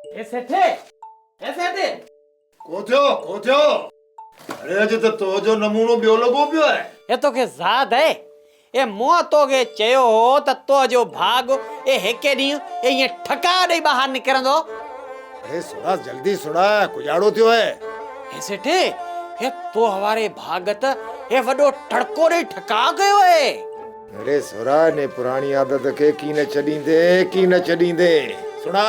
ए सेठे कोथियो अरे अज तो तो जो नमूनो बियो लगो पियो है ये तो के ज़ाद है ए मो तो के चयो हो त तो जो भाग ए हेके दी ए ये ठका दे बाहर निकरंदो। अरे सुना जल्दी सुना कुजाड़ो थियो है ए सेठे ए तो हमारे भागत ए वडो ठड़को रे ठका गयो है। अरे सुरा ने पुरानी आदत के की न चडींदे सुना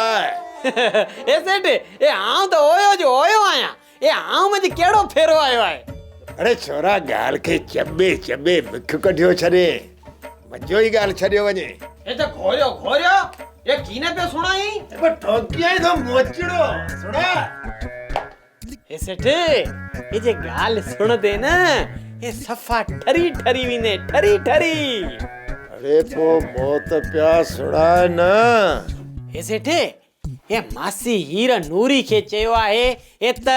ए सेठे ए आऊं तो ओयो आया ए आऊं में केड़ो फेरो आयो है। अरे छोरा गाल के चबे मुख कढियो छड़े मजो ही गाल छड़ियो वने ए तो घोरियो ए कीने पे सुनाई ए ठोकिया तो मोचड़ो सुना ए सेठे ये जे गाल सुन दे ना ये सफा ठरी विने ठरी अरे तो मौत प्यास सुना ना ए सेठे ये मासी हीरा नूरी के चयो आहे ए त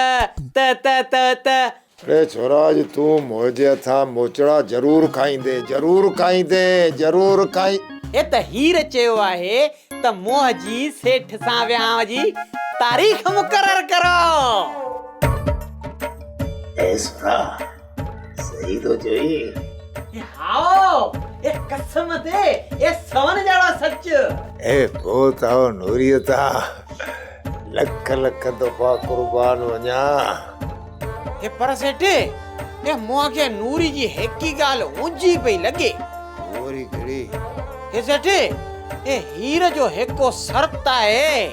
अरे छोरा आज तू मोजे था मोचड़ा जरूर खाईंदे ए त हीर चयो आहे त मोह जी सेठ सा व्याह जी तारीख मुकर्रर करो। ऐसा सही तो जोई ए हाओ ए कसम दे ए सवन जाड़ा सच ए बहुत आओ नूरियता लख दफा कुर्बान वञा ए पर सेठे ए मोह के नूरी जी हेकी गाल ऊंची पई लगे ओरी घड़ी ए सेठे ए हीर जो हेको शर्त आहे ए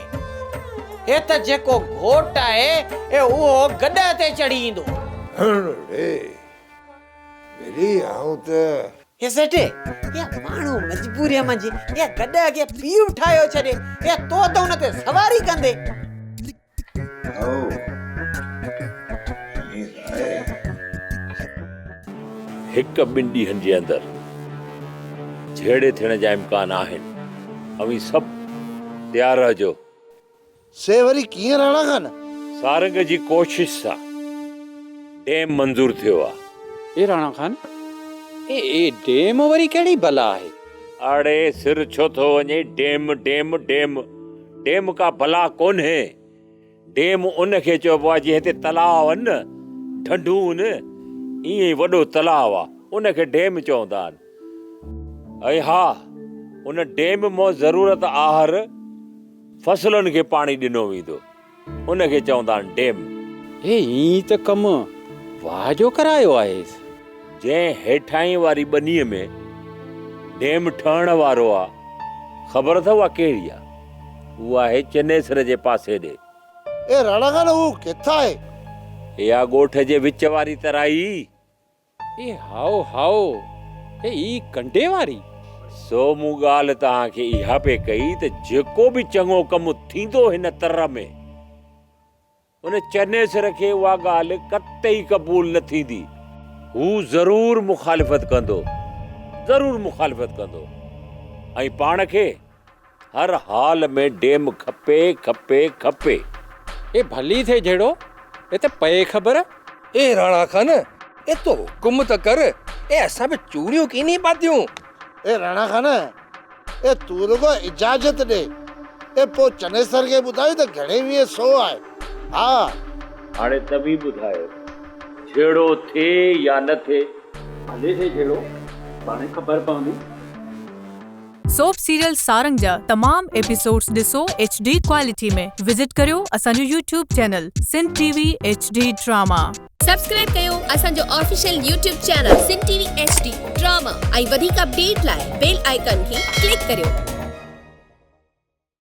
त जेको घोट आहे ए वो गड्डा ते चढ़ी इंदो रे मेरी आऊं त ए सेठे ए माण्हू मजबूरी में जी ए गड्डा के पी उठायो छडे ए तो उन ते सवारी कंदे हिक ॿिनि ॾींहंनि जे अंदरि झेड़े थियण जा इम्कान आहिनि अवी सभु तयार रहजो। से वरी कीअं रहणा खान सारंग जी कोशिश सां डैम मंज़ूर थियो आहे। ए राणा खान ए डेम वरी केड़ी भला आहे? अड़े सिर छो थो वञे डेम का भला कोन्हे। डेम उन खे चइबो आहे जीअं हिते तलाउ आहिनि न ढंढूं आहिनि ईअं ई वॾो तलाउ आहे उन खे डेम चवंदा आहिनि। ऐं हा उन डेम मां ज़रूरत आहर फसलुनि खे पाणी ॾिनो वेंदो उन खे चवंदा आहिनि डेम। ए ई त कम वाह जो करायो आहे। जंहिं हेठाई वारी ॿनीअ में डेम ठहण वारो आहे ख़बर अथव कहिड़ी आहे? उहा आहे चनेसर जे पासे ॾे। ए राणा खान वो किथा है? इहा ॻोठ जे विच वारी तराई। ए हाओ ए ई कंडे वारी। सो मूं ॻाल्हि तव्हांखे इहा पे कई त जेको बि चङो कमु थींदो हिन तर में उन चनेसर खे उहा ॻाल्हि कतई क़बूल न थींदी। हू ज़रूर मुखालिफ़त कंदो ऐं पाण खे हर हाल में डेम खपे। ए भली थे जेड़ो ए त पए खबर। ए राणा खान ए तो हुकुम त कर ए असां पे चूड़ियों की नहीं पातियूं। ए राणा खान ए तू रुगो इजाजत दे ए पो चनेसर के बुधायो त घणे वीह सौ आहे। हां हाणे तभी ॿुधायो छेड़ो थे या न थे। भले थे जेड़ो पाणे खबर पवंदी। सोप सीरियल सारंग जा तमाम एपिसोड्स ॾिसो HD क्वालिटी में। विजिट करियो असांजो YouTube channel Sindh TV HD drama. Subscribe कयो असांजो official YouTube channel Sindh TV HD drama ऐं वधीक अपडेट लाइ बेल आइकन खे क्लिक करियो।